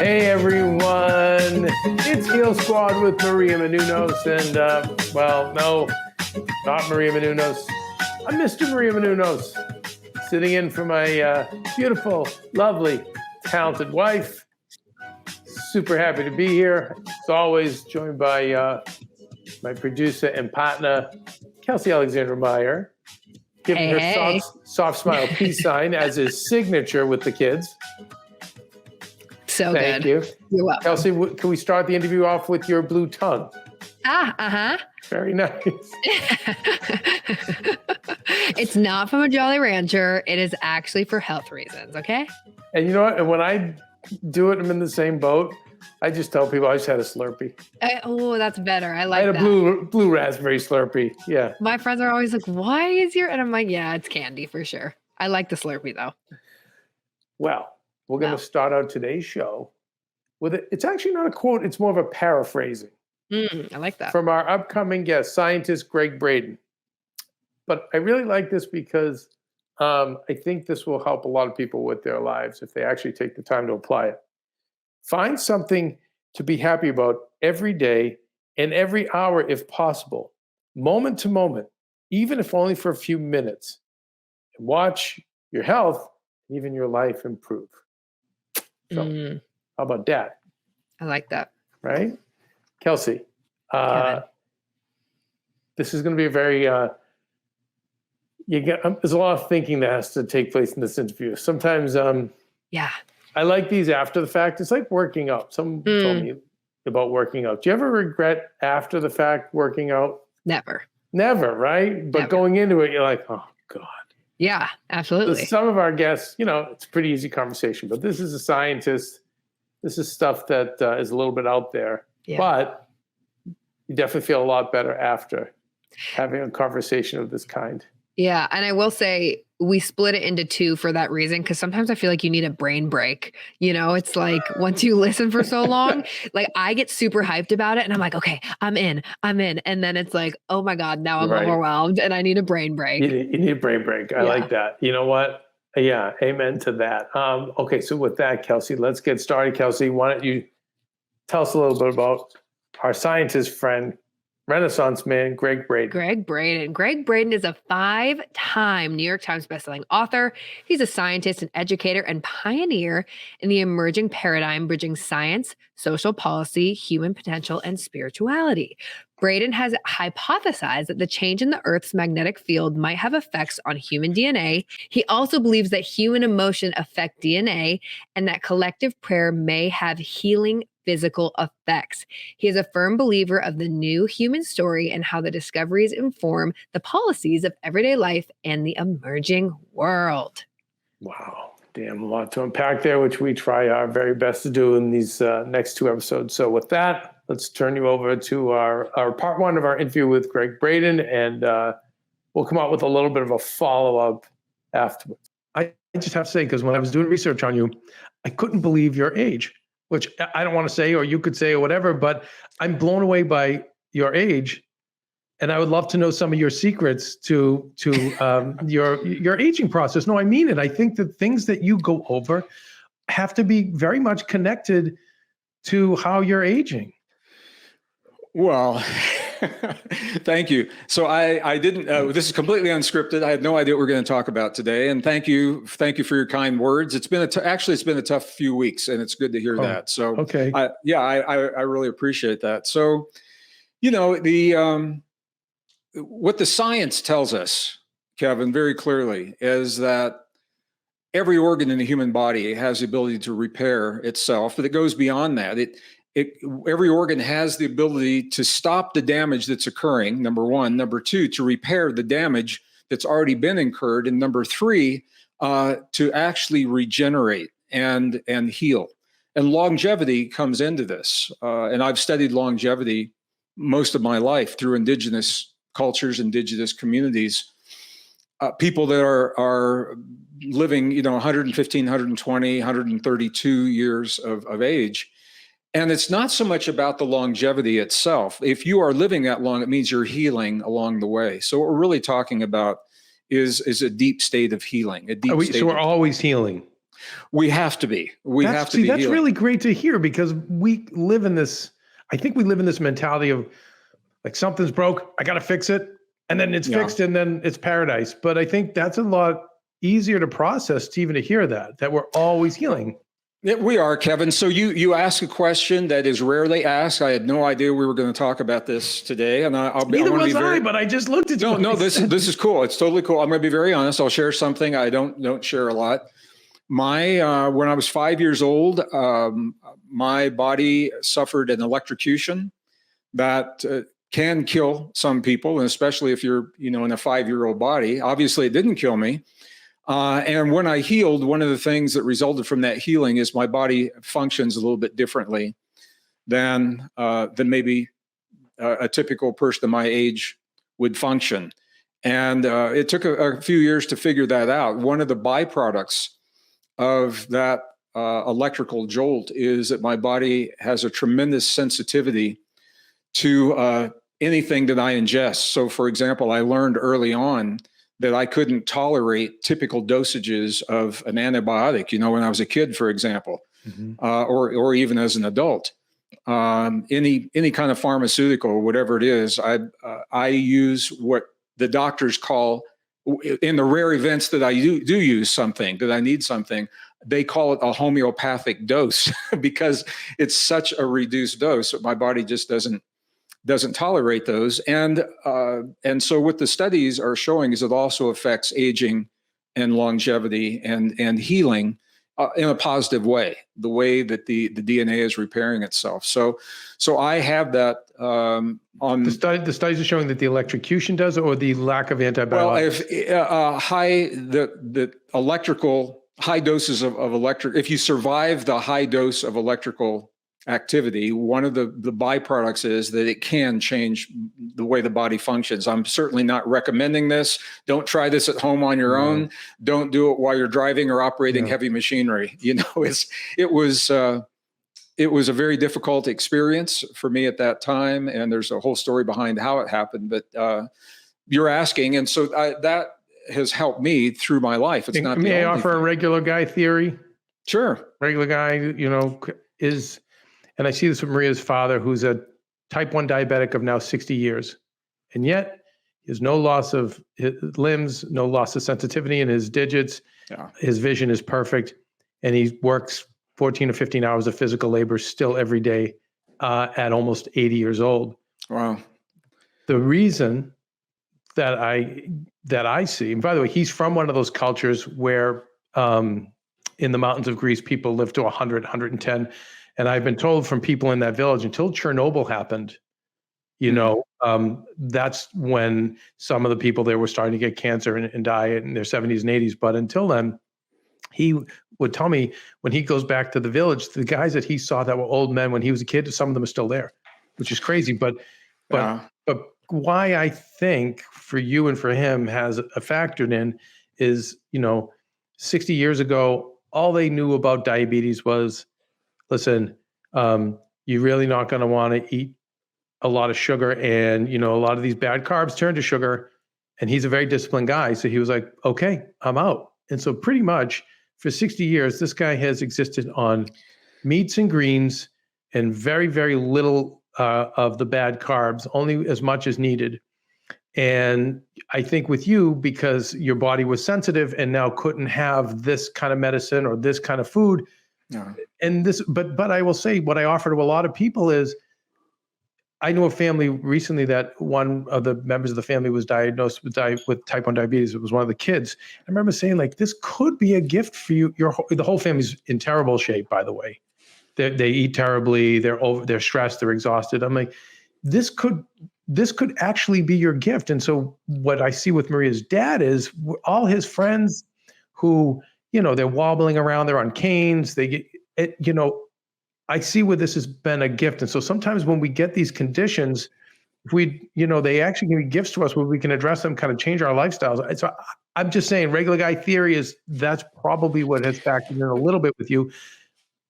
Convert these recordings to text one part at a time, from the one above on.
Hey everyone, it's Heal Squad with Maria Menounos, and well, no, not Maria Menounos. I'm Mr. Maria Menounos, sitting in for my beautiful, lovely, talented wife. Super happy to be here. As always, joined by my producer and partner, Kelsey Alexandra Meyer, giving her soft smile peace sign as his signature with the kids. So Thank good. you. You're welcome. Kelsey, can we start the interview off with your blue tongue? Very nice. It's not from a Jolly Rancher. It is actually for health reasons, okay? And you know what? And when I do it, I'm in the same boat. I just tell people I just had a Slurpee. Oh, that's better. I like I had that. a blue raspberry Slurpee. Yeah. My friends are always like, why is your... And I'm like, yeah, it's candy for sure. I like the Slurpee though. Well, we're going to start out today's show with it. It's actually not a quote. It's more of a paraphrasing. I like that. From our upcoming guest, scientist Gregg Braden. But I really like this because I think this will help a lot of people with their lives if they actually take the time to apply it. Find something to be happy about every day and every hour if possible, moment to moment, even if only for a few minutes. And watch your health, even your life improve. So how about that? I like that. Right? Kelsey, this is going to be a very, there's a lot of thinking that has to take place in this interview. Sometimes, I like these after the fact. It's like working out. Someone told me about working out. Do you ever regret after the fact working out? Never, right? But going into it, you're like, oh, God. Yeah, absolutely. Some of our guests, it's a pretty easy conversation, but this is a scientist. This is stuff that is a little bit out there. Yeah. But you definitely feel a lot better after having a conversation of this kind. Yeah. And I will say we split it into two for that reason, because sometimes I feel like you need a brain break. It's like once you listen for so long, like I get super hyped about it and I'm like, okay, I'm in. And then it's like, oh my God, now I'm overwhelmed and I need a brain break. You need a brain break. I like that. You know what? Yeah, amen to that. Okay, so with that, Kelsey, let's get started. Kelsey, why don't you tell us a little bit about our scientist friend, Renaissance man, Gregg Braden. Gregg Braden. Gregg Braden is a 5-time New York Times bestselling author. He's a scientist, an educator, and pioneer in the emerging paradigm bridging science, social policy, human potential, and spirituality. Braden has hypothesized that the change in the Earth's magnetic field might have effects on human DNA. He also believes that human emotion affect DNA and that collective prayer may have healing physical effects. He is a firm believer of the new human story and how the discoveries inform the policies of everyday life and the emerging world. Wow. Damn, a lot to unpack there, which we try our very best to do in these next two episodes. So with that, let's turn you over to our part one of our interview with Gregg Braden, and we'll come out with a little bit of a follow-up afterwards. I just have to say, because when I was doing research on you, I couldn't believe your age, which I don't want to say, or you could say, or whatever, but I'm blown away by your age. And I would love to know some of your secrets to your aging process. No, I mean it. I think the things that you go over have to be very much connected to how you're aging. Well, thank you. So I didn't, this is completely unscripted. I had no idea what we're going to talk about today. And thank you for your kind words. It's been it's been a tough few weeks, and it's good to hear that. So, okay. I really appreciate that. So, what the science tells us, Kevin, very clearly is that every organ in the human body has the ability to repair itself, but it goes beyond that. Every organ has the ability to stop the damage that's occurring, number one. Number two, to repair the damage that's already been incurred. And number three, to actually regenerate and heal. And longevity comes into this. And I've studied longevity most of my life through indigenous cultures, indigenous communities. People that are living, 115, 120, 132 years of age. And it's not so much about the longevity itself. If you are living that long, it means you're healing along the way. So what we're really talking about is a deep state of healing. So we're always healing. We have to be. We have to be. That's healing. really great to hear, because we live in this, I think we live in this mentality of like, something's broke, I got to fix it. And then it's fixed, and then it's paradise. But I think that's a lot easier to process, to even to hear that we're always healing. Yeah, we are, Kevin. So you ask a question that is rarely asked. I had no idea we were going to talk about this today, and Neither was I, but I just looked at you. No, this is cool. It's totally cool. I'm going to be very honest. I'll share something I don't share a lot. When I was 5 years old, my body suffered an electrocution that can kill some people, and especially if you're in a 5-year-old body. Obviously, it didn't kill me. And when I healed, one of the things that resulted from that healing is my body functions a little bit differently than maybe a typical person of my age would function. And it took a few years to figure that out. One of the byproducts of that electrical jolt is that my body has a tremendous sensitivity to anything that I ingest. So, for example, I learned early on that I couldn't tolerate typical dosages of an antibiotic, when I was a kid, for example, or even as an adult. Any kind of pharmaceutical, whatever it is, I use what the doctors call, in the rare events that I do use something, that I need something, they call it a homeopathic dose because it's such a reduced dose that my body just doesn't tolerate those. And so what the studies are showing is it also affects aging and longevity and healing in a positive way, the way that the DNA is repairing itself. So I have that on the studies are showing that the electrocution does, or the lack of antibiotics. Well, the electrical high doses of electric, if you survive the high dose of electrical activity, one of the byproducts is that it can change the way the body functions. I'm certainly not recommending this. Don't try this at home on your own. Don't do it while you're driving or operating heavy machinery. It was a very difficult experience for me at that time, and there's a whole story behind how it happened. But you're asking, and so that has helped me through my life. It's not. May I offer a regular guy theory? Sure. Regular guy, is. And I see this with Maria's father, who's a type 1 diabetic of now 60 years. And yet he has no loss of his limbs, no loss of sensitivity in his digits. Yeah. His vision is perfect. And he works 14 or 15 hours of physical labor still every day at almost 80 years old. Wow. The reason that I see, and by the way, he's from one of those cultures where in the mountains of Greece, people live to 100, 110. And I've been told from people in that village, until Chernobyl happened, that's when some of the people there were starting to get cancer and die in their 70s and 80s. But until then, he would tell me when he goes back to the village, the guys that he saw that were old men when he was a kid, some of them are still there, which is crazy. But why I think for you and for him has a factored in is, 60 years ago, all they knew about diabetes was, listen, you're really not going to want to eat a lot of sugar, and a lot of these bad carbs turn to sugar. And he's a very disciplined guy, so he was like, okay, I'm out. And so pretty much for 60 years, this guy has existed on meats and greens and very, very little of the bad carbs, only as much as needed. And I think with you, because your body was sensitive and now couldn't have this kind of medicine or this kind of food. No. And this, but I will say, what I offer to a lot of people is, I know a family recently that one of the members of the family was diagnosed with type 1 diabetes. It was one of the kids. I remember saying, like, this could be a gift for you. The whole family's in terrible shape, by the way. They eat terribly. They're stressed. They're exhausted. I'm like, this could actually be your gift. And so what I see with Maria's dad is all his friends who, they're wobbling around, they're on canes, they get it, I see where this has been a gift. And so sometimes when we get these conditions, they actually give gifts to us where we can address them, kind of change our lifestyles. So I'm just saying, regular guy theory is that's probably what has factored in a little bit with you.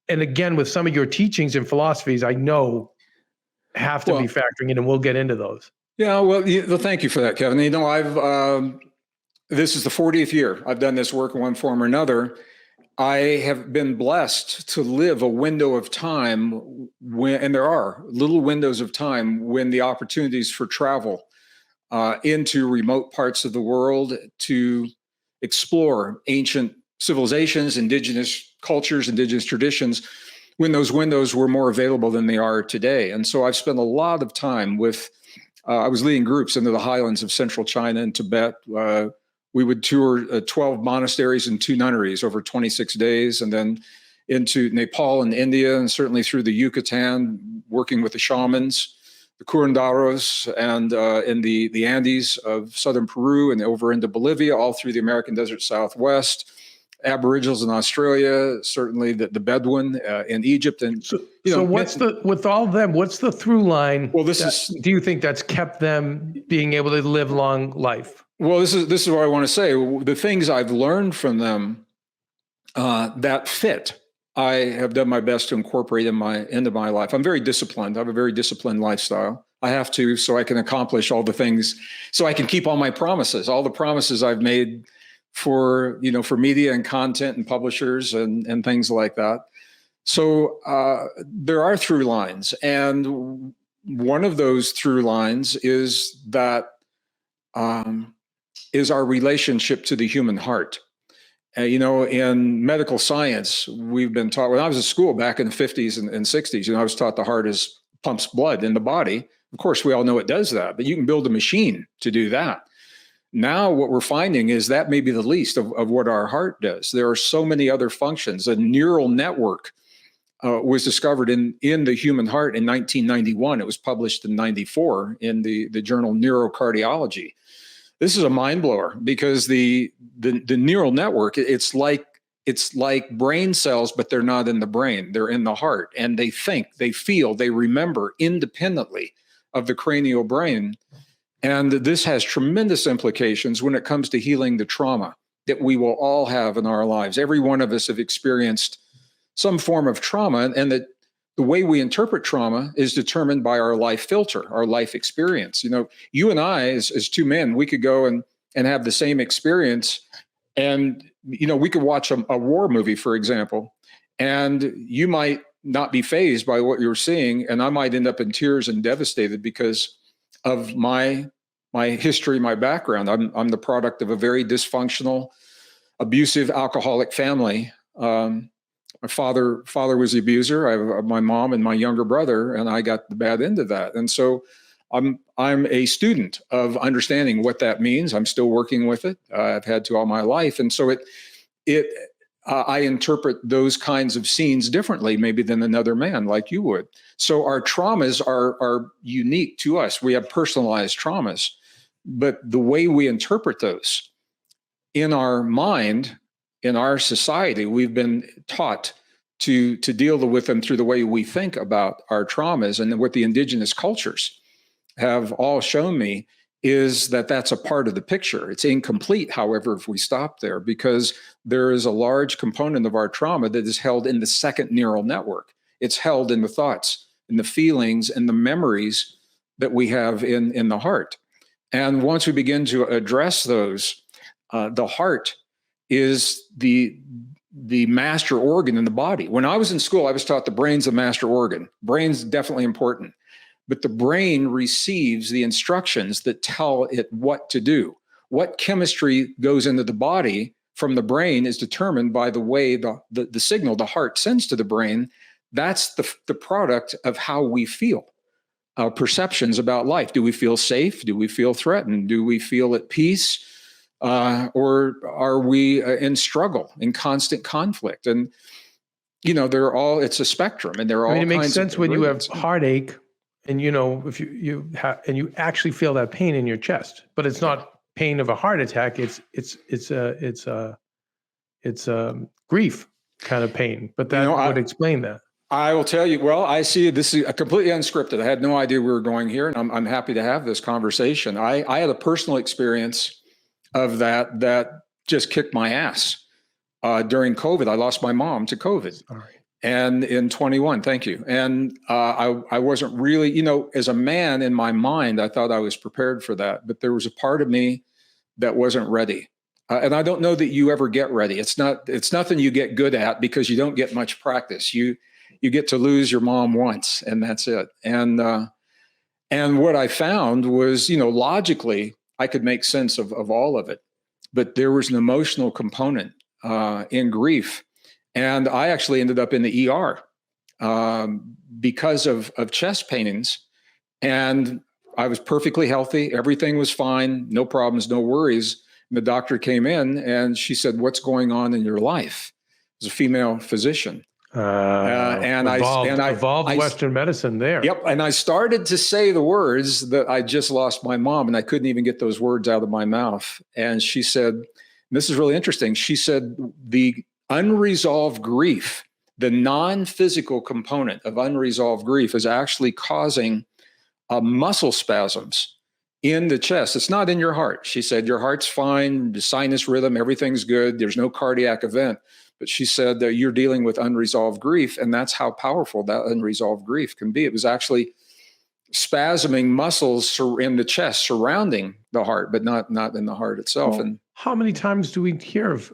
And again, with some of your teachings and philosophies, I know have to be factoring in, and we'll get into those. Yeah, well, thank you for that, Kevin. I've this is the 40th year I've done this work in one form or another. I have been blessed to live a window of time when, and there are little windows of time when the opportunities for travel into remote parts of the world to explore ancient civilizations, indigenous cultures, indigenous traditions, when those windows were more available than they are today. And so I've spent a lot of time with, I was leading groups into the highlands of central China and Tibet. We would tour 12 monasteries and 2 nunneries over 26 days, and then into Nepal and India, and certainly through the Yucatan, working with the shamans, the curanderos, and in the Andes of southern Peru and over into Bolivia, all through the American desert Southwest, Aboriginals in Australia, certainly the Bedouin in Egypt. And So with all of them, what's the through line? Well, do you think that's kept them being able to live long life? Well, this is what I want to say. The things I've learned from them that fit, I have done my best to incorporate into my life. I'm very disciplined. I have a very disciplined lifestyle. I have to, so I can accomplish all the things, so I can keep all my promises, all the promises I've made for media and content and publishers and things like that. So there are through lines, and one of those through lines is that. Is our relationship to the human heart. In medical science, we've been taught, when I was in school back in the 50s and 60s, I was taught the heart pumps blood in the body. Of course, we all know it does that, but you can build a machine to do that. Now, what we're finding is that may be the least of what our heart does. There are so many other functions. A neural network was discovered in the human heart in 1991. It was published in 94 in the journal Neurocardiology. This is a mind blower because the neural network, it's like brain cells, but they're not in the brain. They're in the heart, and they think, they feel, they remember independently of the cranial brain. And this has tremendous implications when it comes to healing the trauma that we will all have in our lives. Every one of us have experienced some form of trauma, and that the way we interpret trauma is determined by our life filter, our life experience. You and I, as 2 men, we could go and have the same experience. And, we could watch a war movie, for example, and you might not be fazed by what you're seeing. And I might end up in tears and devastated because of my history, my background. I'm the product of a very dysfunctional, abusive, alcoholic family. My father was the abuser. I have my mom and my younger brother, and I got the bad end of that. And so I'm a student of understanding what that means. I'm still working with it. I've had to all my life. And so I interpret those kinds of scenes differently maybe than another man like you would. So our traumas are unique to us. We have personalized traumas, but the way we interpret those in our mind, in our society, we've been taught to deal with them through the way we think about our traumas. And what the indigenous cultures have all shown me is that that's a part of the picture. It's incomplete, however, if we stop there, because there is a large component of our trauma that is held in the second neural network. It's held in the thoughts and the feelings and the memories that we have in the heart. And once we begin to address those, the heart is the master organ in the body. When I was in school, I was taught the brain's the master organ. Brain's definitely important, but the brain receives the instructions that tell it what to do. What chemistry goes into the body from the brain is determined by the way the signal the heart sends to the brain. That's the product of how we feel. Perceptions about life. Do we feel safe? Do we feel threatened? Do we feel at peace? Or are we in struggle, in constant conflict? And, it's a spectrum, and they're all it makes kinds sense of when you have ingredients. heartache and, if you actually feel that pain in your chest, but it's not pain of a heart attack. It's grief kind of pain, but that would explain that. I will tell you, well, I see this is completely unscripted. I had no idea we were going here, and I'm happy to have this conversation. I had a personal experience of that just kicked my ass. During COVID, I lost my mom to COVID. Sorry. And in 21, thank you. And I wasn't really, as a man in my mind, I thought I was prepared for that. But there was a part of me that wasn't ready. And I don't know that you ever get ready. It's nothing you get good at because you don't get much practice. You get to lose your mom once, and that's it. And what I found was, logically, I could make sense of all of it, but there was an emotional component in grief. And I actually ended up in the ER because of chest pains. And I was perfectly healthy. Everything was fine. No problems, no worries. And the doctor came in and she said, "What's going on in your life?" It was a female physician. Evolved Western medicine there. Yep. And I started to say the words that I just lost my mom, and I couldn't even get those words out of my mouth. And she said, and this is really interesting. She said, the unresolved grief, the non-physical component of unresolved grief, is actually causing muscle spasms in the chest. It's not in your heart. She said, your heart's fine, the sinus rhythm, everything's good. There's no cardiac event. But she said that you're dealing with unresolved grief, and that's how powerful that unresolved grief can be. It was actually spasming muscles in the chest surrounding the heart, but not in the heart itself. Well, and how many times do we hear of,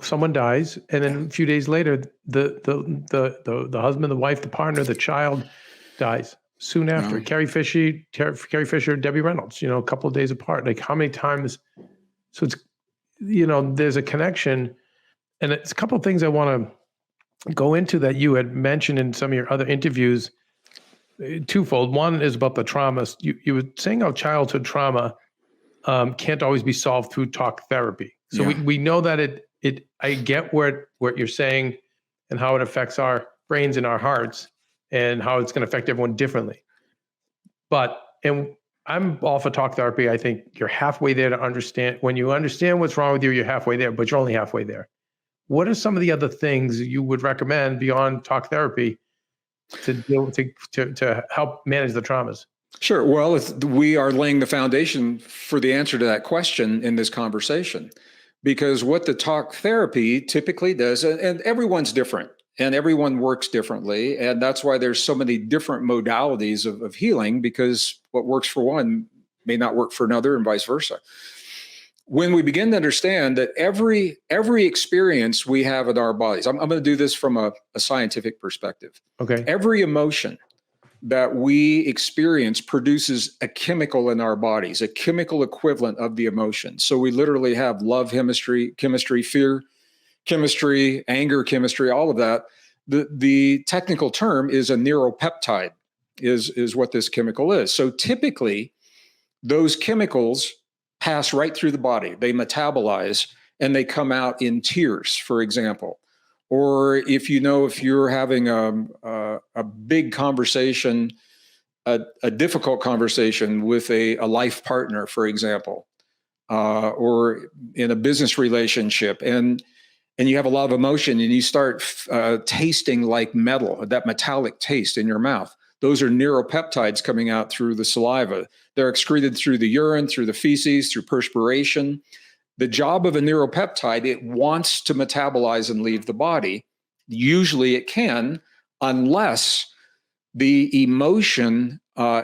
someone dies, and then a few days later, the husband, the wife, the partner, the child dies soon after? Carrie Fisher, Debbie Reynolds, a couple of days apart. Like, how many times? So it's, there's a connection. And it's a couple of things I want to go into that you had mentioned in some of your other interviews, twofold. One is about the traumas. You were saying how childhood trauma can't always be solved through talk therapy. So we know that I get what you're saying and how it affects our brains and our hearts and how it's going to affect everyone differently. And I'm all for talk therapy. I think you're halfway there to understand. When you understand what's wrong with you, you're halfway there, but you're only halfway there. What are some of the other things you would recommend beyond talk therapy to help manage the traumas? Sure. Well, we are laying the foundation for the answer to that question in this conversation, because what the talk therapy typically does, and everyone's different and everyone works differently. And that's why there's so many different modalities of healing, because what works for one may not work for another, and vice versa. When we begin to understand that every experience we have in our bodies, I'm going to do this from a scientific perspective. Okay. Every emotion that we experience produces a chemical in our bodies, a chemical equivalent of the emotion. So we literally have love chemistry, fear chemistry, anger chemistry, all of that. The technical term is a neuropeptide, is what this chemical is. So typically, those chemicals pass right through the body. They metabolize and they come out in tears, for example. Or if you're having a big conversation, a difficult conversation with a life partner, for example, or in a business relationship, and you have a lot of emotion and you start tasting like metal, that metallic taste in your mouth. Those are neuropeptides coming out through the saliva. They're excreted through the urine, through the feces, through perspiration. The job of a neuropeptide, it wants to metabolize and leave the body. Usually it can, unless the emotion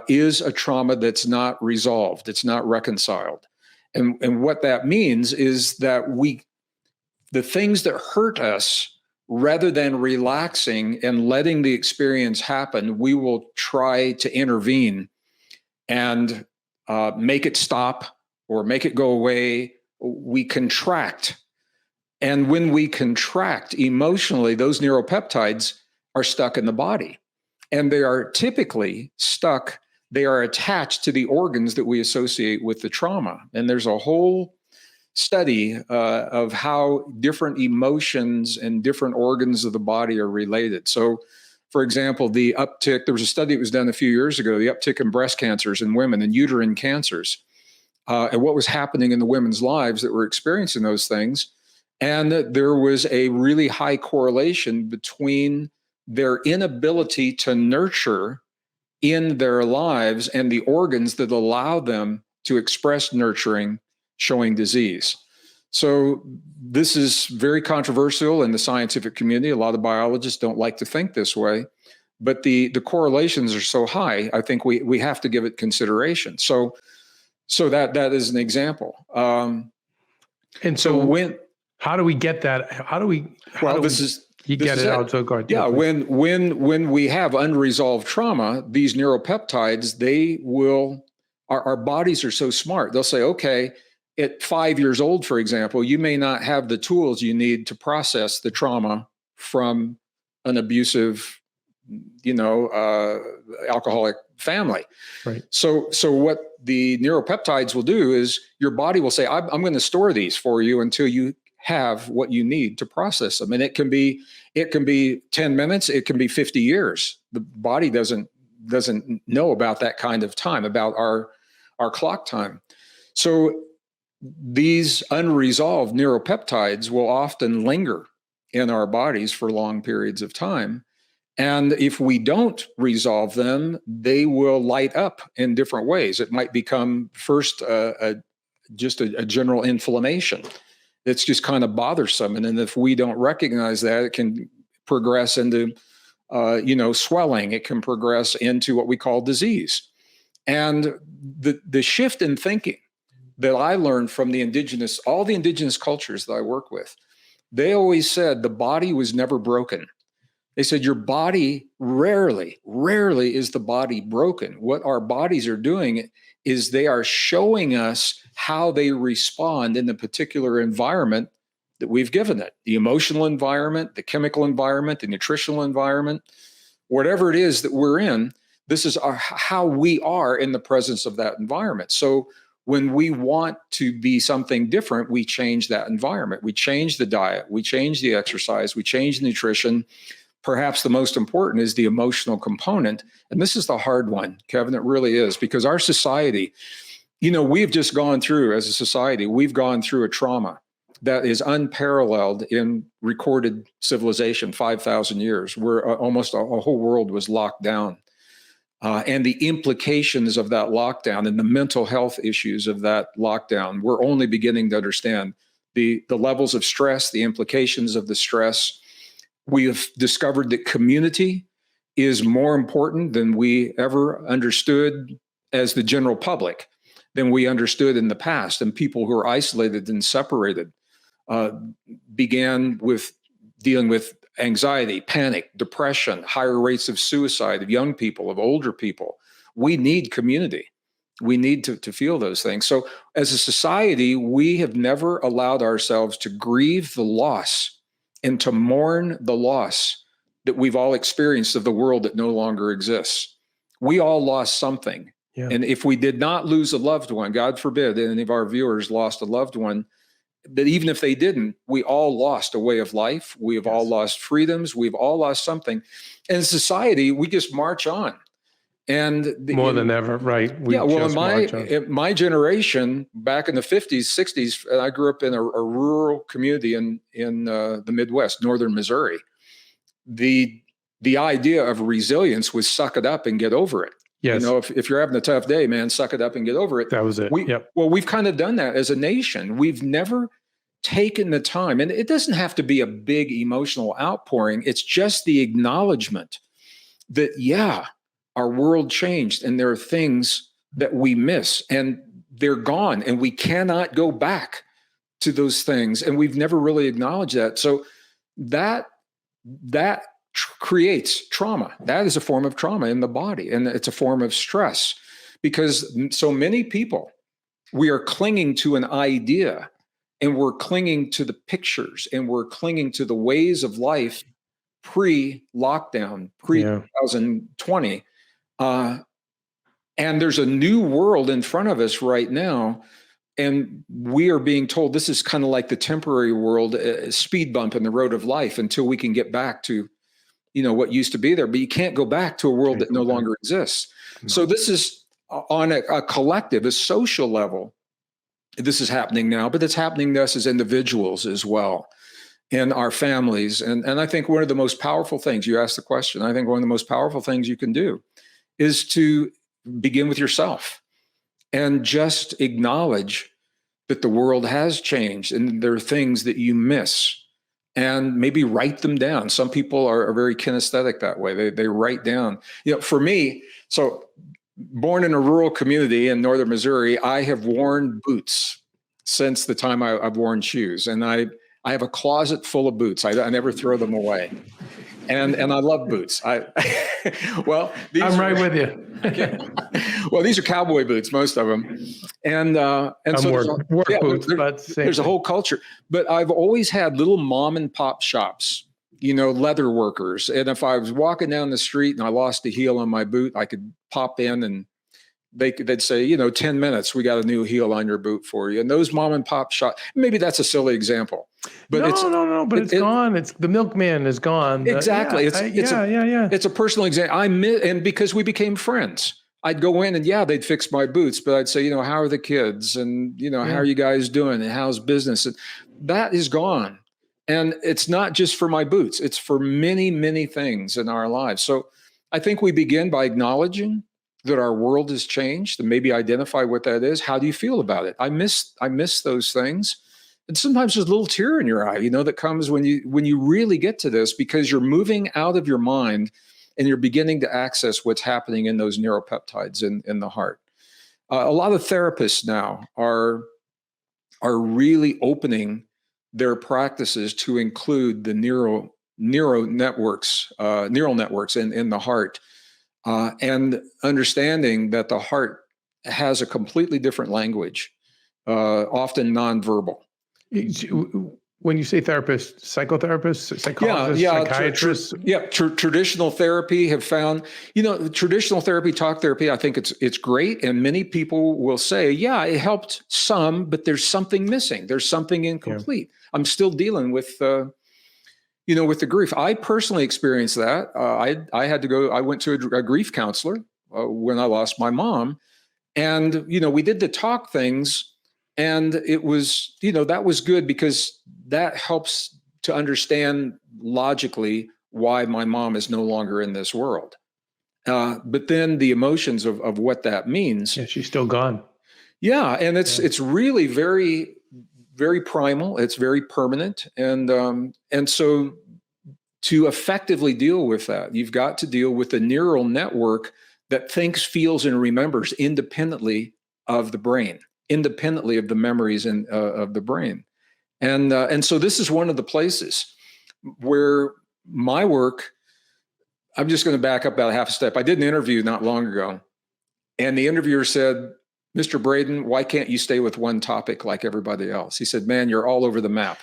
is a trauma that's not resolved, it's not reconciled. And what that means is that the things that hurt us, rather than relaxing and letting the experience happen, we will try to intervene and make it stop or make it go away. We contract. And when we contract emotionally, those neuropeptides are stuck in the body. And they are typically stuck, they are attached to the organs that we associate with the trauma. And there's a whole study of how different emotions and different organs of the body are related. So, for example, the uptick, there was a study that was done a few years ago, the uptick in breast cancers in women and uterine cancers, and what was happening in the women's lives that were experiencing those things. And there was a really high correlation between their inability to nurture in their lives and the organs that allow them to express nurturing showing disease. So this is very controversial in the scientific community. A lot of biologists don't like to think this way, but the correlations are so high, I think we have to give it consideration. So that is an example. And So when how do we get that? You get it out. So go ahead. Yeah, when we have unresolved trauma, these neuropeptides, our bodies are so smart. They'll say, okay, at 5 years old, for example, you may not have the tools you need to process the trauma from an abusive, alcoholic family. Right. So what the neuropeptides will do is your body will say, I'm going to store these for you until you have what you need to process them. And it can be 10 minutes, it can be 50 years. The body doesn't know about that kind of time, about our clock time. So these unresolved neuropeptides will often linger in our bodies for long periods of time. And if we don't resolve them, they will light up in different ways. It might become first just a general inflammation. It's just kind of bothersome. And then if we don't recognize that, it can progress into, swelling. It can progress into what we call disease. And the shift in thinking that I learned from all the indigenous cultures that I work with, they always said the body was never broken. They said your body rarely is the body broken. What our bodies are doing is they are showing us how they respond in the particular environment that we've given it. The emotional environment, the chemical environment, the nutritional environment, whatever it is that we're in, this is how we are in the presence of that environment. So when we want to be something different, we change that environment. We change the diet, we change the exercise, we change the nutrition. Perhaps the most important is the emotional component. And this is the hard one, Kevin, it really is, because our society, we've just gone through, as a society, we've gone through a trauma that is unparalleled in recorded civilization, 5,000 years, where almost a whole world was locked down. And the implications of that lockdown and the mental health issues of that lockdown, we're only beginning to understand the levels of stress, the implications of the stress. We have discovered that community is more important than we ever understood as the general public, than we understood in the past. And people who are isolated and separated began with dealing with anxiety, panic, depression, higher rates of suicide of young people, of older people. We need community. We need to feel those things. So as a society, we have never allowed ourselves to grieve the loss and to mourn the loss that we've all experienced of the world that no longer exists. We all lost something. Yeah. And if we did not lose a loved one, God forbid any of our viewers lost a loved one, but even if they didn't, we all lost a way of life. We have all lost freedoms. We've all lost something. And in society, we just march on. And more than ever, right? In my generation, back in the 50s, 60s, I grew up in a rural community in the Midwest, northern Missouri. The idea of resilience was suck it up and get over it. Yes. If you're having a tough day, man, suck it up and get over it. That was it. Well, we've kind of done that as a nation. We've never taken the time, and it doesn't have to be a big emotional outpouring. It's just the acknowledgement that, our world changed and there are things that we miss and they're gone and we cannot go back to those things. And we've never really acknowledged that. So that creates trauma. That is a form of trauma in the body, and it's a form of stress, because so many people, we are clinging to an idea, and we're clinging to the pictures, and we're clinging to the ways of life pre-lockdown, pre-2020. And there's a new world in front of us right now. And we are being told this is kind of like the temporary world, a speed bump in the road of life until we can get back to, what used to be there. But you can't go back to a world that no longer exists. No. So this is on a collective, a social level. This is happening now, but it's happening to us as individuals as well, in our families. And I think one of the most powerful things, you asked the question, I think one of the most powerful things you can do is to begin with yourself and just acknowledge that the world has changed and there are things that you miss, and maybe write them down. Some people are very kinesthetic that way. They write down. For me, so born in a rural community in northern Missouri, I have worn boots since the time I've worn shoes. And I have a closet full of boots. I never throw them away. And I love boots. Well, I'm right with you. Well, these are cowboy boots, most of them. And so work boots, but there's a whole culture. But I've always had little mom and pop shops, leather workers. And if I was walking down the street and I lost a heel on my boot, I could pop in and they'd say, 10 minutes, we got a new heel on your boot for you. And those mom and pop shop, maybe that's a silly example, but no, but it's gone. It's the milkman is gone. Exactly. It's a personal example. And because we became friends, I'd go in and they'd fix my boots, but I'd say, how are the kids? And, how are you guys doing? And how's business? And that is gone. And it's not just for my boots. It's for many, many things in our lives. So I think we begin by acknowledging that our world has changed and maybe identify what that is. How do you feel about it? I miss those things. And sometimes there's a little tear in your eye, that comes when you really get to this, because you're moving out of your mind and you're beginning to access what's happening in those neuropeptides in the heart. A lot of therapists now are really opening their practices to include the neural networks in the heart. And understanding that the heart has a completely different language, often nonverbal. When you say therapist, psychotherapist, psychologist, psychiatrist? Traditional therapy have found, traditional therapy, talk therapy, I think it's great. And many people will say, it helped some, but there's something missing. There's something incomplete. Yeah. I'm still dealing with with the grief. I personally experienced that. I went to a grief counselor when I lost my mom. And, we did the talk things, and it was, that was good because that helps to understand logically why my mom is no longer in this world. But then the emotions of what that means. Yeah, she's still gone. Yeah. And it's really very, very primal. It's very permanent. And so to effectively deal with that, you've got to deal with the neural network that thinks, feels, and remembers independently of the brain, independently of the memories of the brain. And so this is one of the places where my work, I'm just going to back up about half a step. I did an interview not long ago, and the interviewer said, "Mr. Braden, why can't you stay with one topic like everybody else?" He said, "Man, you're all over the map."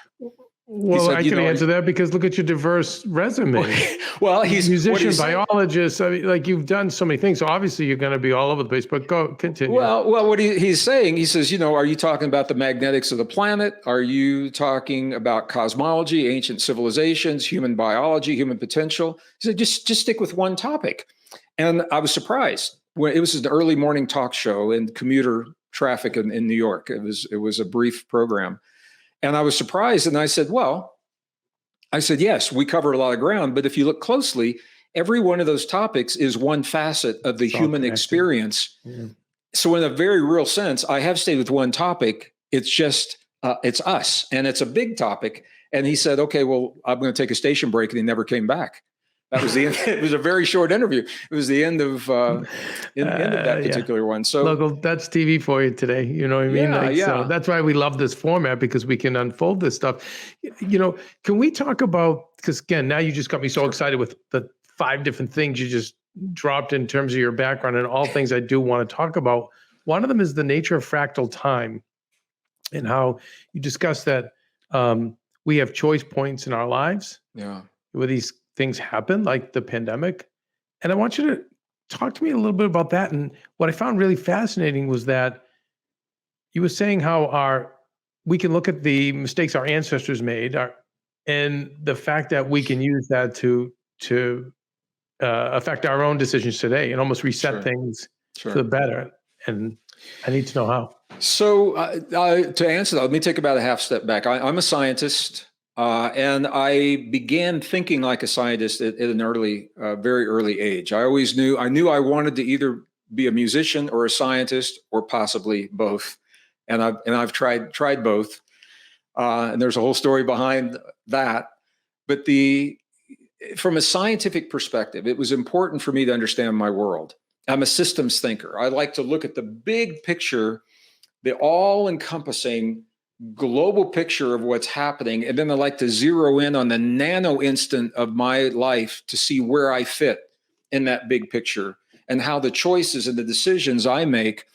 Well, said, I can answer that because look at your diverse resume. Well, he's a musician, biologist. I mean, you've done so many things. So obviously you're going to be all over the place, but continue. Well, what he's saying, he says, are you talking about the magnetics of the planet? Are you talking about cosmology, ancient civilizations, human biology, human potential? He said, just stick with one topic. And I was surprised when it was an early morning talk show in commuter traffic in New York. It was a brief program. And I was surprised. And I said, yes, we cover a lot of ground. But if you look closely, every one of those topics is one facet of the human experience. Yeah. So in a very real sense, I have stayed with one topic. It's just, it's us. And it's a big topic. And he said, okay, well, I'm going to take a station break. And he never came back. That was the end. It was a very short interview. It was the end of that particular one. So local, that's TV for you today. You know what I mean? So that's why we love this format, because we can unfold this stuff. Can we talk about, because again, now you just got me so excited with the 5 different things you just dropped in terms of your background and all things I do want to talk about. One of them is the nature of fractal time and how you discuss that we have choice points in our lives. Yeah. Where these things happen, like the pandemic. And I want you to talk to me a little bit about that. And what I found really fascinating was that you were saying how we can look at the mistakes our ancestors made, and the fact that we can use that to affect our own decisions today and almost reset things for the better. And I need to know how. So to answer that, let me take about a half step back. I'm a scientist. And I began thinking like a scientist at an very early age. I knew I wanted to either be a musician or a scientist, or possibly both. And I've tried both. And there's a whole story behind that. But from a scientific perspective, it was important for me to understand my world. I'm a systems thinker. I like to look at the big picture, the all-encompassing global picture of what's happening. And then I like to zero in on the nano instant of my life to see where I fit in that big picture and how the choices and the decisions I make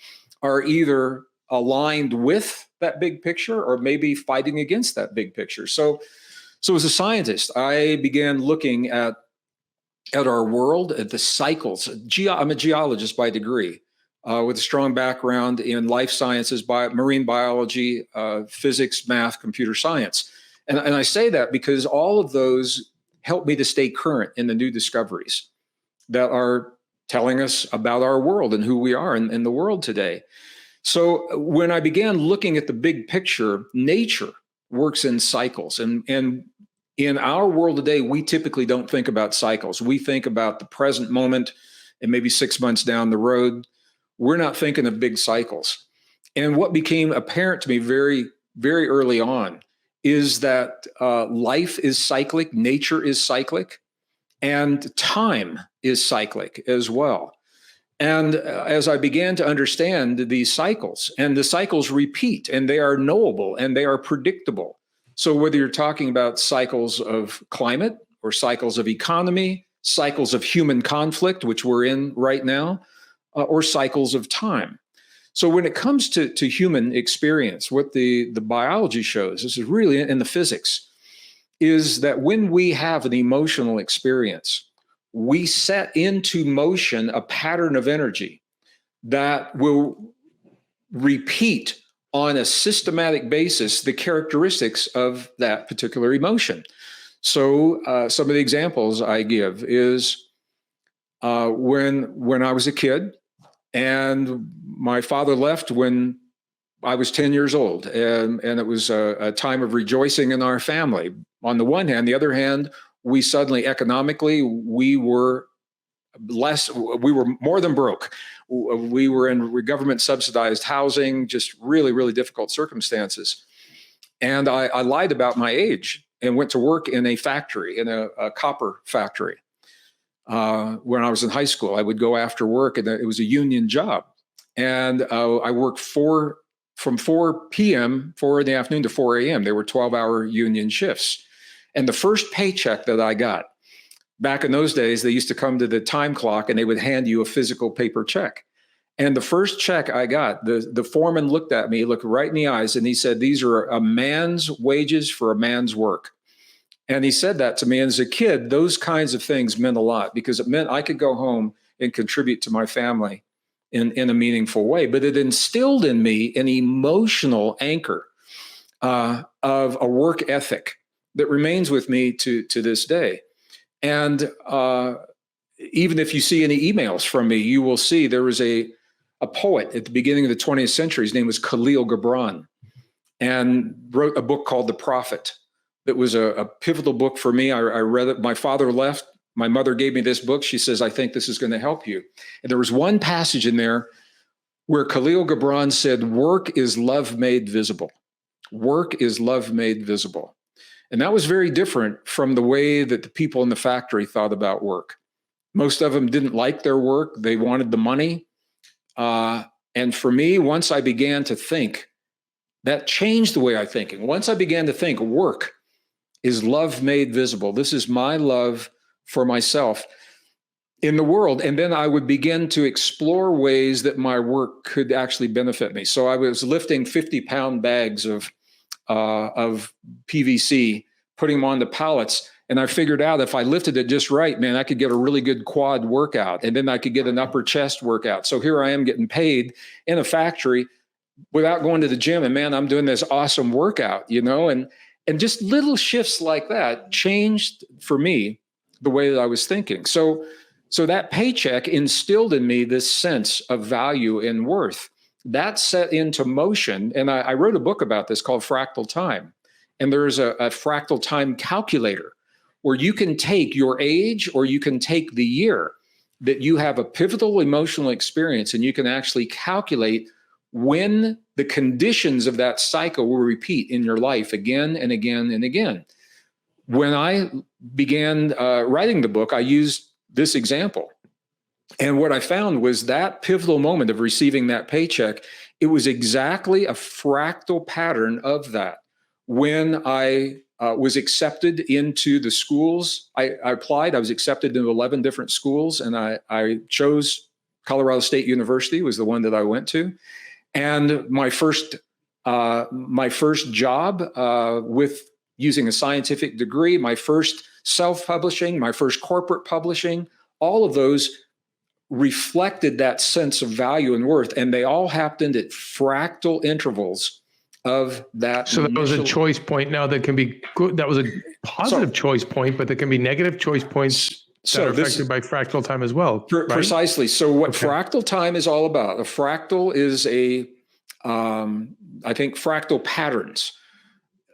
are either aligned with that big picture or maybe fighting against that big picture. So as a scientist, I began looking at our world, at the cycles. I'm a geologist by degree, with a strong background in life sciences, marine biology, physics, math, computer science. And I say that because all of those help me to stay current in the new discoveries that are telling us about our world and who we are in the world today. So when I began looking at the big picture, nature works in cycles. And in our world today, we typically don't think about cycles. We think about the present moment and maybe 6 months down the road. We're not thinking of big cycles. And what became apparent to me very, very early on is that life is cyclic, nature is cyclic, and time is cyclic as well. And as I began to understand these cycles, and the cycles repeat, and they are knowable, and they are predictable. So whether you're talking about cycles of climate or cycles of economy, cycles of human conflict, which we're in right now, or cycles of time. So when it comes to human experience, what the biology shows, this is really in the physics, is that when we have an emotional experience, we set into motion a pattern of energy that will repeat on a systematic basis the characteristics of that particular emotion. So some of the examples I give is when I was a kid, and my father left when I was 10 years old, and it was a time of rejoicing in our family. On the one hand, the other hand, we suddenly economically, we were more than broke. We were in government subsidized housing, just really, really difficult circumstances. And I lied about my age and went to work in a factory, in a copper factory. When I was in high school, I would go after work, and it was a union job. And I worked from 4 p.m., 4 in the afternoon to 4 a.m. They were 12-hour union shifts. And the first paycheck that I got, back in those days, they used to come to the time clock and they would hand you a physical paper check. And the first check I got, the foreman looked at me, looked right in the eyes, and he said, "These are a man's wages for a man's work." And he said that to me. And as a kid, those kinds of things meant a lot, because it meant I could go home and contribute to my family in a meaningful way. But it instilled in me an emotional anchor of a work ethic that remains with me to this day. And even if you see any emails from me, you will see there was a poet at the beginning of the 20th century. His name was Khalil Gibran, and wrote a book called The Prophet. That was a pivotal book for me. I read it. My father left. My mother gave me this book. She says, "I think this is going to help you." And there was one passage in there where Khalil Gibran said, "Work is love made visible. Work is love made visible." And that was very different from the way that the people in the factory thought about work. Most of them didn't like their work. They wanted the money. And for me, once I began to think, that changed the way I'm thinking. Once I began to think work is love made visible. This is my love for myself in the world. And then I would begin to explore ways that my work could actually benefit me. So I was lifting 50-pound bags of PVC, putting them onto pallets. And I figured out if I lifted it just right, man, I could get a really good quad workout. And then I could get an upper chest workout. So here I am getting paid in a factory without going to the gym. And man, I'm doing this awesome workout, and just little shifts like that changed for me the way that I was thinking. So that paycheck instilled in me this sense of value and worth. That set into motion. And I wrote a book about this called Fractal Time. And there's a fractal time calculator where you can take your age or you can take the year that you have a pivotal emotional experience, and you can actually calculate when the conditions of that cycle will repeat in your life again and again and again. When I began writing the book, I used this example. And what I found was that pivotal moment of receiving that paycheck, it was exactly a fractal pattern of that. When I was accepted into the schools, I applied, I was accepted into 11 different schools, and I chose Colorado State University was the one that I went to. And my first job with using a scientific degree, my first self-publishing, my first corporate publishing, all of those reflected that sense of value and worth, and they all happened at fractal intervals of that. So that was a choice point now that can be good. That was a positive choice point, but there can be negative choice points that are affected by fractal time as well. Right? Precisely. So what fractal time is all about, a fractal is I think fractal patterns.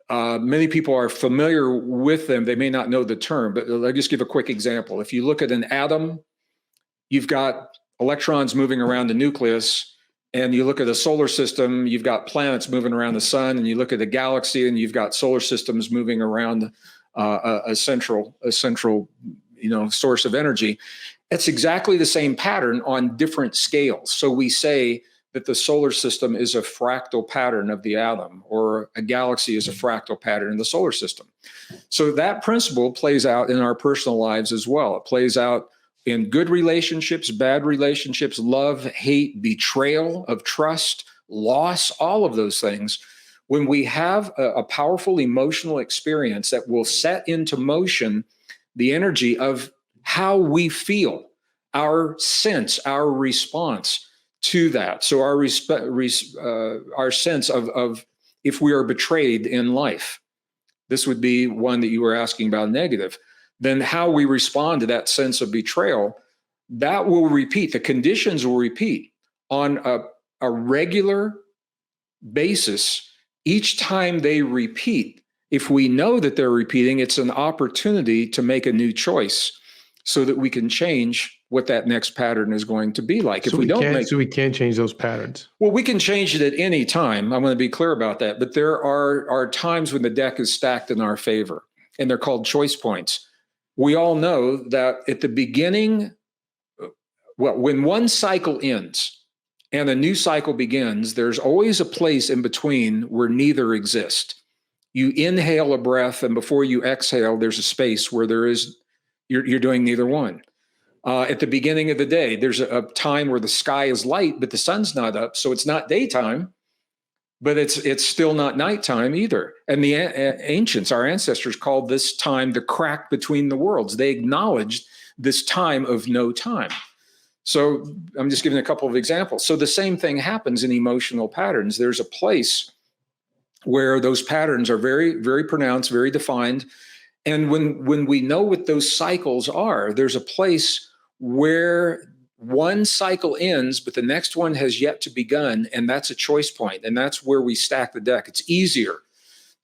Many people are familiar with them. They may not know the term, but let me just give a quick example. If you look at an atom, you've got electrons moving around the nucleus, and you look at a solar system, you've got planets moving around the sun, and you look at a galaxy, and you've got solar systems moving around a central source of energy. It's exactly the same pattern on different scales. So we say that the solar system is a fractal pattern of the atom, or a galaxy is a fractal pattern in the solar system. So that principle plays out in our personal lives as well. It plays out in good relationships, bad relationships, love, hate, betrayal of trust, loss, all of those things. When we have a powerful emotional experience that will set into motion the energy of how we feel, our sense, our response to that. So our sense of if we are betrayed in life, this would be one that you were asking about, negative. Then how we respond to that sense of betrayal, that will repeat. The conditions will repeat on a regular basis. Each time they repeat, if we know that they're repeating, it's an opportunity to make a new choice so that we can change what that next pattern is going to be like. So we can't change those patterns. Well, we can change it at any time. I'm going to be clear about that. But there are times when the deck is stacked in our favor, and they're called choice points. We all know that at the beginning, when one cycle ends and a new cycle begins, there's always a place in between where neither exist. You inhale a breath, and before you exhale, there's a space where you're doing neither one. At the beginning of the day, there's a time where the sky is light, but the sun's not up, so it's not daytime, but it's still not nighttime either. And the ancients, our ancestors, called this time the crack between the worlds. They acknowledged this time of no time. So I'm just giving a couple of examples. So the same thing happens in emotional patterns. There's a place where those patterns are very, very pronounced, very defined. And when we know what those cycles are, there's a place where one cycle ends, but the next one has yet to begun, and that's a choice point, and that's where we stack the deck. It's easier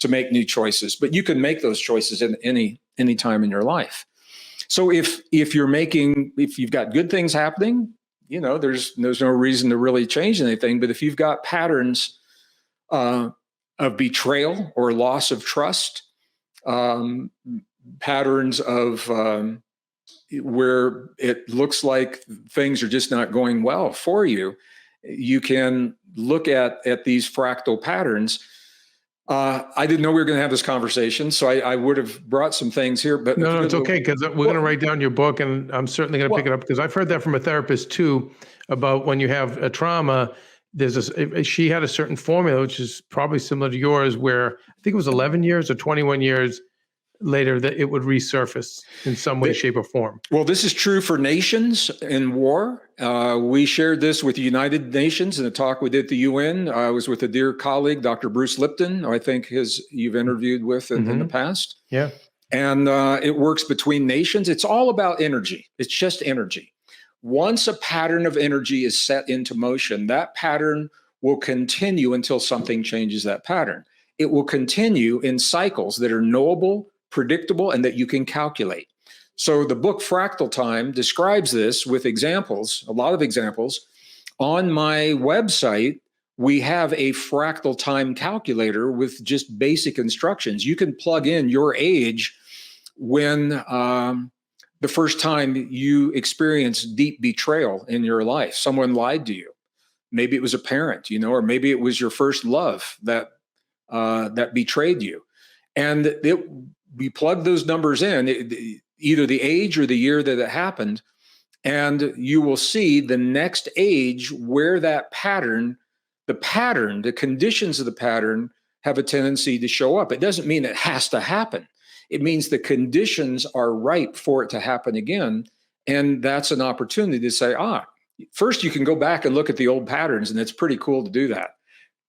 to make new choices, but you can make those choices in any time in your life. So if you've got good things happening, there's no reason to really change anything. But if you've got patterns of betrayal or loss of trust, patterns of where it looks like things are just not going well for you, you can look at these fractal patterns. I didn't know we were going to have this conversation, so I would have brought some things here. But no, it's okay, because we're going to write down your book, and I'm certainly going to pick it up, because I've heard that from a therapist too, about when you have a trauma. She had a certain formula, which is probably similar to yours, where I think it was 11 years or 21 years later that it would resurface in some way, shape, or form. Well, this is true for nations in war. We shared this with the United Nations in a talk we did at the UN. I was with a dear colleague, Dr. Bruce Lipton, who I think you've interviewed with in the past. Yeah. And it works between nations. It's all about energy. It's just energy. Once a pattern of energy is set into motion, that pattern will continue until something changes that pattern. It will continue in cycles that are knowable, predictable, and that you can calculate. So the book Fractal Time describes this with examples, a lot of examples. On my website, we have a fractal time calculator with just basic instructions. You can plug in your age when the first time you experienced deep betrayal in your life. Someone lied to you. Maybe it was a parent, or maybe it was your first love that betrayed you. And we plug those numbers in, either the age or the year that it happened, and you will see the next age where that pattern, the conditions of the pattern have a tendency to show up. It doesn't mean it has to happen. It means the conditions are ripe for it to happen again. And that's an opportunity to say, first you can go back and look at the old patterns, and it's pretty cool to do that.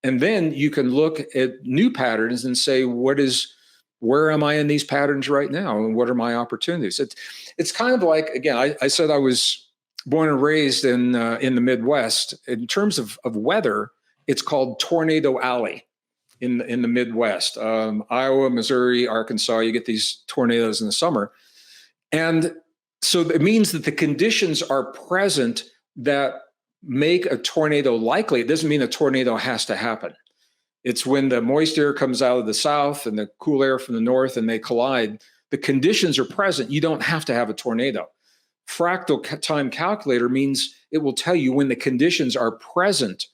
And then you can look at new patterns and say, where am I in these patterns right now? And what are my opportunities? It's kind of like, again, I said I was born and raised in the Midwest. In terms of weather, it's called Tornado Alley in the Midwest. Iowa, Missouri, Arkansas, you get these tornadoes in the summer. And so it means that the conditions are present that make a tornado likely. It doesn't mean a tornado has to happen. It's when the moist air comes out of the south and the cool air from the north and they collide, the conditions are present. You don't have to have a tornado. Fractal time calculator means it will tell you when the conditions are present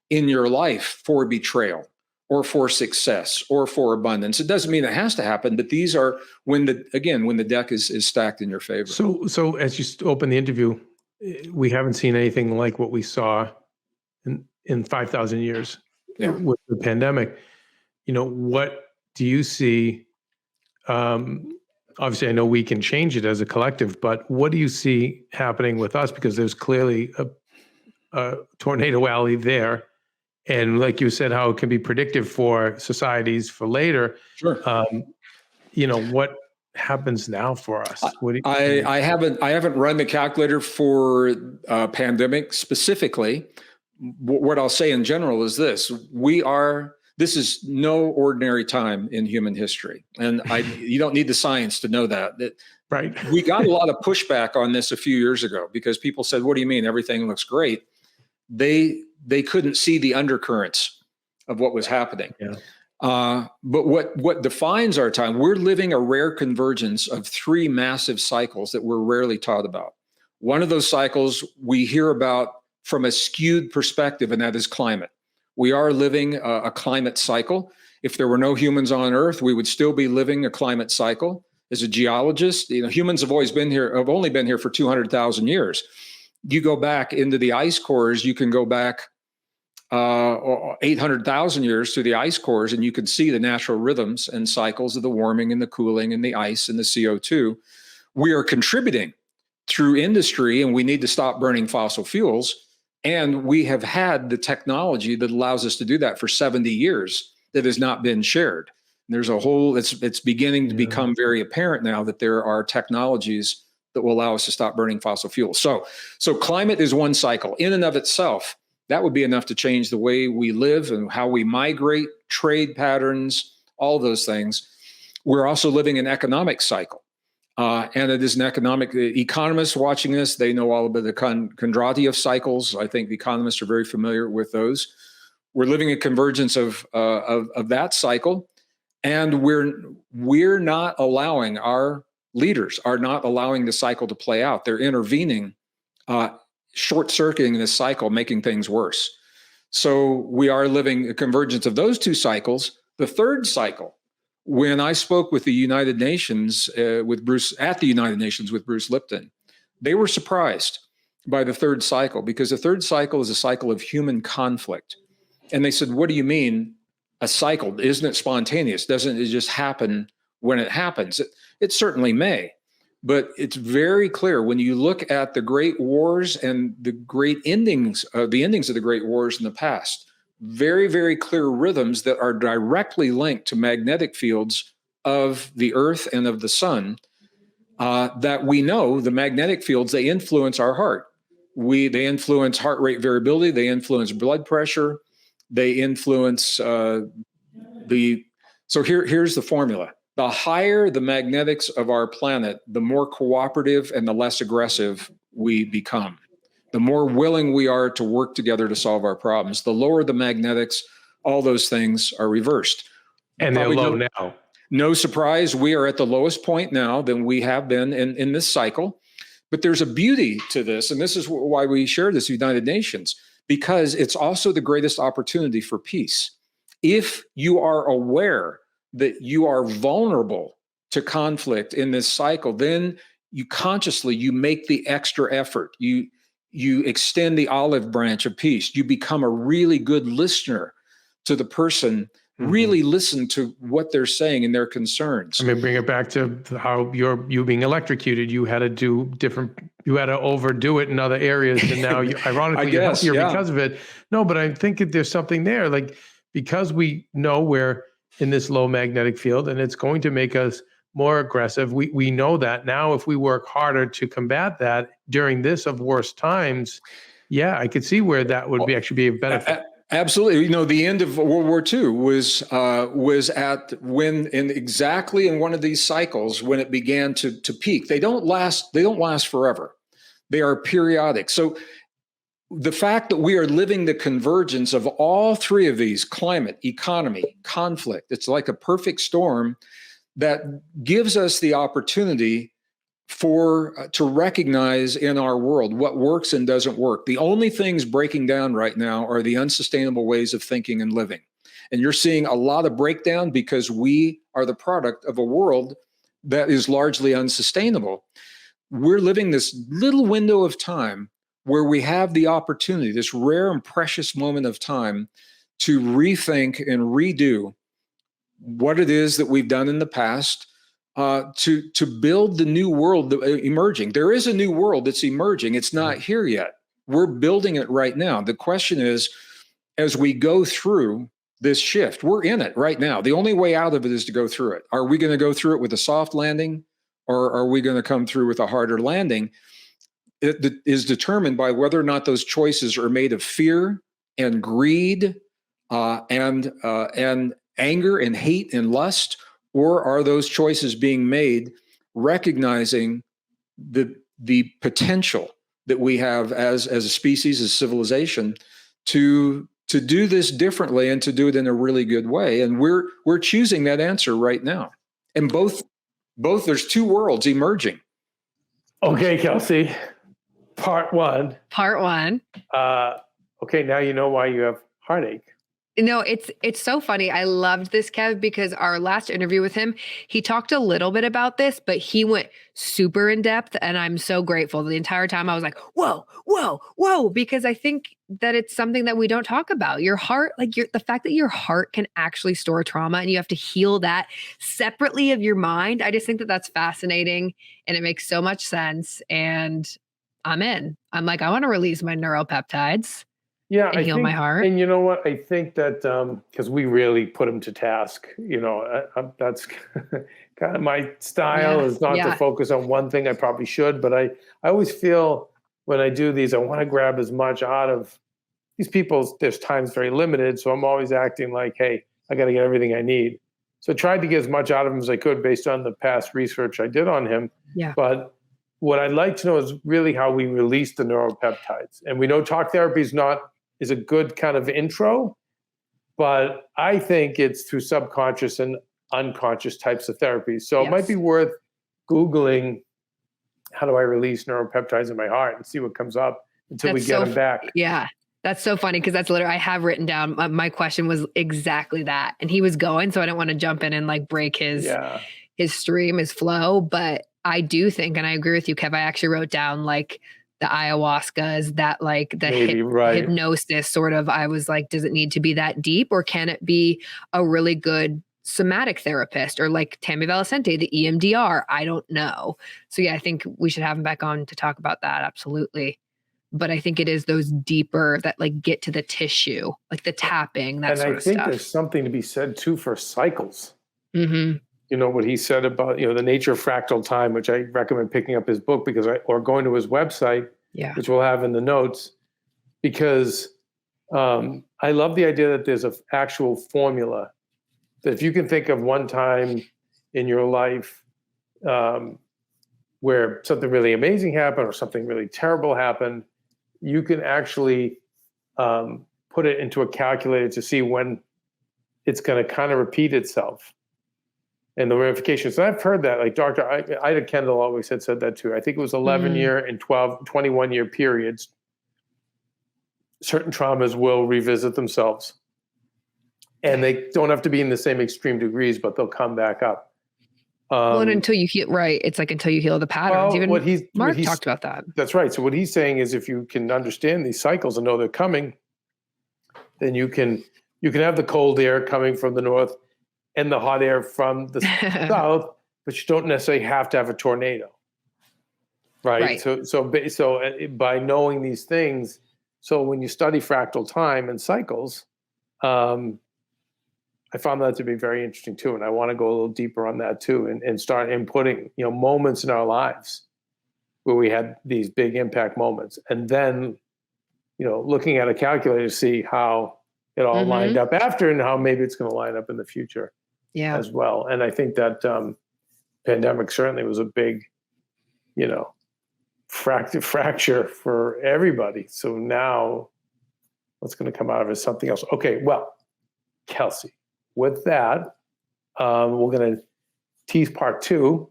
in your life for betrayal or for success or for abundance. It doesn't mean it has to happen, but these are when the deck is stacked in your favor. So as you open the interview, we haven't seen anything like what we saw in 5,000 years with the pandemic. What do you see? Obviously, I know we can change it as a collective, but what do you see happening with us? Because there's clearly a tornado alley there. And like you said, how it can be predictive for societies for later. Sure. What happens now for us? I haven't run the calculator for pandemic specifically. What I'll say in general is this: this is no ordinary time in human history, and you don't need the science to know that. Right. We got a lot of pushback on this a few years ago because people said, "What do you mean everything looks great?" They couldn't see the undercurrents of what was happening. Yeah. But what defines our time, we're living a rare convergence of three massive cycles that we're rarely taught about. One of those cycles we hear about from a skewed perspective, and that is climate. We are living a climate cycle. If there were no humans on Earth, we would still be living a climate cycle. As a geologist, humans have only been here for 200,000 years. You go back into the ice cores, you can go back 800,000 years to the ice cores, and you can see the natural rhythms and cycles of the warming and the cooling and the ice and the CO2. We are contributing through industry, and we need to stop burning fossil fuels. And we have had the technology that allows us to do that for 70 years that has not been shared. And there's it's beginning to become very apparent now that there are technologies that will allow us to stop burning fossil fuels. So climate is one cycle. In and of itself, that would be enough to change the way we live and how we migrate, trade patterns, all those things. We're also living an economic cycle. And it is an economic, economists watching this, they know all about the Kondratiev cycles. I think the economists are very familiar with those. We're living a convergence of that cycle. And we're not allowing, our leaders are not allowing the cycle to play out. They're intervening, short-circuiting this cycle, making things worse. So we are living a convergence of those two cycles. The third cycle, when I spoke with the United Nations, with Bruce Lipton, they were surprised by the third cycle, because the third cycle is a cycle of human conflict. And they said, what do you mean a cycle? Isn't it spontaneous? Doesn't it just happen when it happens? It certainly may, but it's very clear when you look at the great wars and the great endings, the endings of the great wars in the past, very, very clear rhythms that are directly linked to magnetic fields of the earth and of the sun, that we know the magnetic fields, they influence our heart. They influence heart rate variability. They influence blood pressure. They influence so here's the formula. The higher the magnetics of our planet, the more cooperative and the less aggressive we become. The more willing we are to work together to solve our problems. The lower the magnetics, all those things are reversed. And they're low now. No surprise, we are at the lowest point now than we have been in this cycle. But there's a beauty to this, and this is why we share this with United Nations, because it's also the greatest opportunity for peace. If you are aware that you are vulnerable to conflict in this cycle, then you consciously, you make the extra effort. You extend the olive branch of peace. You become a really good listener to the person, really listen to what they're saying and their concerns. I mean, bring it back to how you being electrocuted, you had to overdo it in other areas. And now ironically, you're healthier because of it. No, but I think that there's something there, like, because we know we're in this low magnetic field and it's going to make us more aggressive. We know that now. If we work harder to combat that during this of worst times, yeah, I could see where that would actually be a benefit. Absolutely. The end of World War II was exactly in one of these cycles when it began to peak. They don't last forever. They are periodic. So the fact that we are living the convergence of all three of these, climate, economy, conflict, it's like a perfect storm that gives us the opportunity to recognize in our world what works and doesn't work. The only things breaking down right now are the unsustainable ways of thinking and living. And you're seeing a lot of breakdown because we are the product of a world that is largely unsustainable. We're living this little window of time where we have the opportunity, this rare and precious moment of time, to rethink and redo what it is that we've done in the past, to build the new world emerging. There is a new world that's emerging. It's not here yet. We're building it right now. The question is, as we go through this shift, we're in it right now. The only way out of it is to go through it. Are we going to go through it with a soft landing, or are we going to come through with a harder landing? It is determined by whether or not those choices are made of fear and greed and anger and hate and lust, or are those choices being made recognizing the potential that we have as a species, as civilization, to do this differently and to do it in a really good way? And we're choosing that answer right now. And both there's two worlds emerging. Okay, Kelsey. Part one. Okay, now you know why you have heartache. No, it's so funny. I loved this, Kev, because our last interview with him, he talked a little bit about this, but he went super in depth. And I'm so grateful. The entire time I was like, whoa, whoa, whoa, because I think that it's something that we don't talk about. Your heart, the fact that your heart can actually store trauma and you have to heal that separately of your mind. I just think that that's fascinating and it makes so much sense. And I'm in. I'm like, I want to release my neuropeptides. Yeah, and heal my heart. And you know what? I think that because we really put him to task, that's kind of my style is not to focus on one thing. I probably should, but I always feel when I do these, I want to grab as much out of these people. There's times very limited, so I'm always acting like, hey, I got to get everything I need. So I tried to get as much out of him as I could based on the past research I did on him. Yeah. But what I'd like to know is really how we release the neuropeptides. And we know talk therapy is a good kind of intro, but I think it's through subconscious and unconscious types of therapies. So it might be worth Googling, how do I release neuropeptides in my heart, and see what comes up until we get them back. Yeah, that's so funny because that's literally, I have written down, my question was exactly that. And he was going, so I didn't want to jump in and like break his stream, his flow. But I do think, and I agree with you, Kev, I actually wrote down like the ayahuascas, that like the hypnosis sort of, I was like, does it need to be that deep, or can it be a really good somatic therapist, or like Tammy Valicente, the EMDR? I don't know. So yeah, I think we should have him back on to talk about that. Absolutely. But I think it is those deeper that like get to the tissue, like the tapping, that sort of stuff. And I think there's something to be said too for cycles. Mm-hmm. You know, what he said about, the nature of fractal time, which I recommend picking up his book or going to his website, which we'll have in the notes, because I love the idea that there's an actual formula that if you can think of one time in your life where something really amazing happened or something really terrible happened, you can actually put it into a calculator to see when it's going to kind of repeat itself. and the ramifications. And I've heard that, like Dr. Ida Kendall always had said that too. I think it was 11-year and 21-year periods. Certain traumas will revisit themselves. And they don't have to be in the same extreme degrees, but they'll come back up. Well, and until you heal, right? It's like until you heal the patterns. Well, Even Mark talked about that. That's right. So what he's saying is, if you can understand these cycles and know they're coming, then you can have the cold air coming from the north and the hot air from the south, but you don't necessarily have to have a tornado, right? So by knowing these things, so when you study fractal time and cycles, I found that to be very interesting too, and I want to go a little deeper on that too, and start inputting, moments in our lives where we had these big impact moments, and then, looking at a calculator to see how it all lined up after, and how maybe it's going to line up in the future, as well. And I think that pandemic certainly was a big, fracture for everybody. So now, what's going to come out of it is something else. Okay, well, Kelsey. With that, we're going to tease part 2.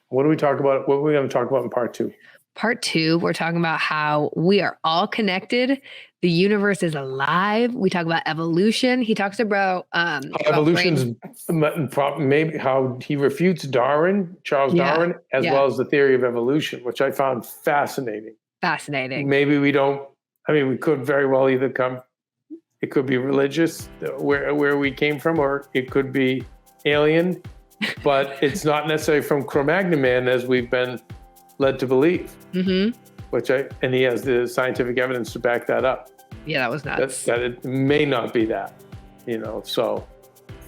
What are we talking about? What are we going to talk about in part 2? Part 2, we're talking about how we are all connected. The universe is alive. We talk about evolution. He talks about evolution's maybe how he refutes Charles Darwin, as well as the theory of evolution, which I found fascinating. Maybe we could very well either come. It could be religious, where we came from, or it could be alien, but it's not necessarily from Cro-Magnon man, as we've been led to believe. And he has the scientific evidence to back that up. Yeah, that was nuts. That it may not be that, so.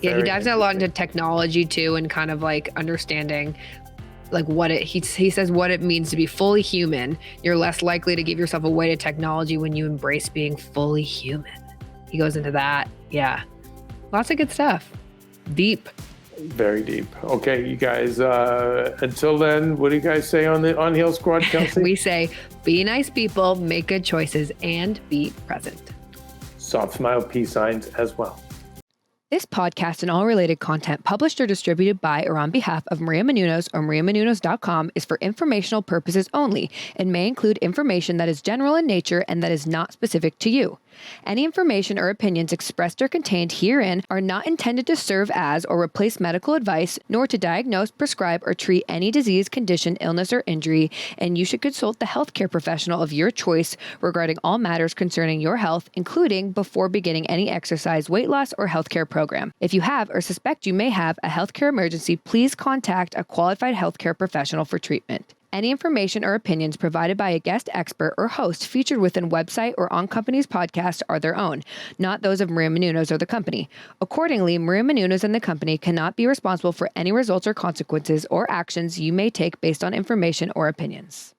Yeah, he dives a lot into technology too, and kind of like understanding like he says what it means to be fully human. You're less likely to give yourself away to technology when you embrace being fully human. He goes into that. Yeah. Lots of good stuff. Deep. Very deep. Okay, you guys, until then, what do you guys say on the On-Heal Squad, Kelsey? We say, be nice people, make good choices, and be present. Soft smile, peace signs as well. This podcast and all related content published or distributed by or on behalf of Maria Menounos or mariamenounos.com is for informational purposes only and may include information that is general in nature and that is not specific to you. Any information or opinions expressed or contained herein are not intended to serve as or replace medical advice, nor to diagnose, prescribe, or treat any disease, condition, illness, or injury, and you should consult the healthcare professional of your choice regarding all matters concerning your health, including before beginning any exercise, weight loss, or healthcare program. If you have or suspect you may have a healthcare emergency, please contact a qualified healthcare professional for treatment. Any information or opinions provided by a guest expert or host featured within website or on company's podcast are their own, not those of Maria Menounos or the company. Accordingly, Maria Menounos and the company cannot be responsible for any results or consequences or actions you may take based on information or opinions.